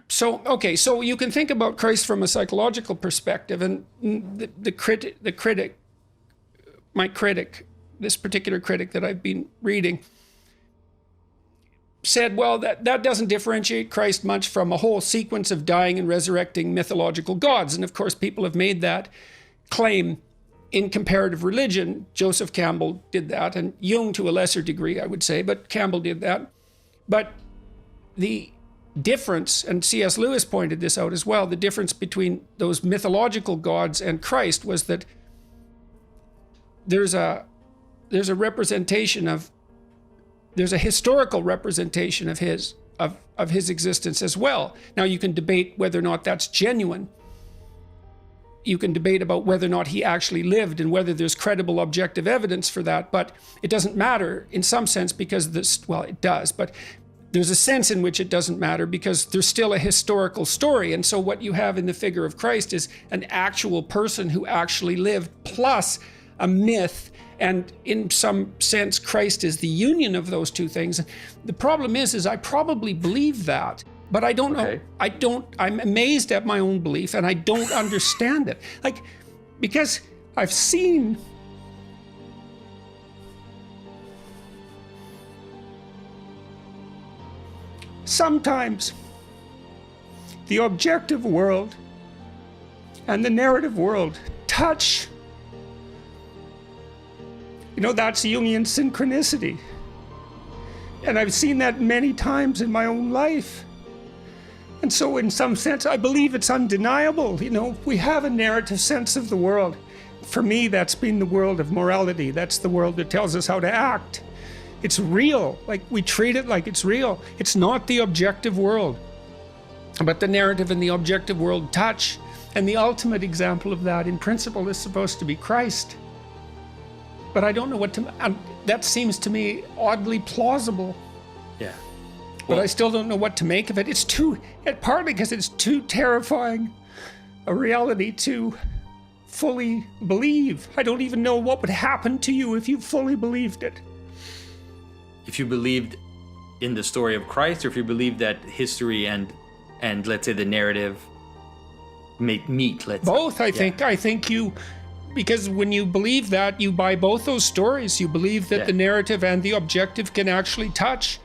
So you can think about Christ from a psychological perspective, and my critic, this particular critic that I've been reading, said, well, that doesn't differentiate Christ much from a whole sequence of dying and resurrecting mythological gods. And of course, people have made that claim in comparative religion. Joseph Campbell did that, and Jung to a lesser degree, I would say, but Campbell did that. But the difference, and C.S. Lewis pointed this out as well, the difference between those mythological gods and Christ was that there's a representation of, there's a historical representation of his existence as well. Now you can debate whether or not that's genuine. You can debate about whether or not he actually lived and whether there's credible objective evidence for that, but it doesn't matter in some sense because this, well, it does, but there's a sense in which it doesn't matter because there's still a historical story. And so what you have in the figure of Christ is an actual person who actually lived plus a myth. And in some sense, Christ is the union of those two things. The problem is I probably believe that, but I don't know. I'm amazed at my own belief and I don't understand it. Like, because I've seen sometimes the objective world and the narrative world touch. You know, that's Jungian synchronicity. And I've seen that many times in my own life. And so in some sense, I believe it's undeniable. You know, we have a narrative sense of the world. For me, that's been the world of morality. That's the world that tells us how to act. It's real, like we treat it like it's real. It's not the objective world. But the narrative and the objective world touch. And the ultimate example of that in principle is supposed to be Christ. But I don't know what to, that seems to me oddly plausible. Yeah. But I still don't know what to make of it. It's partly because it's too terrifying a reality to fully believe. I don't even know what would happen to you if you fully believed it. If you believed in the story of Christ, or if you believed that history and let's say the narrative meet, let's both, say. I think you, because when you believe that, you buy both those stories. You believe that the narrative and the objective can actually touch.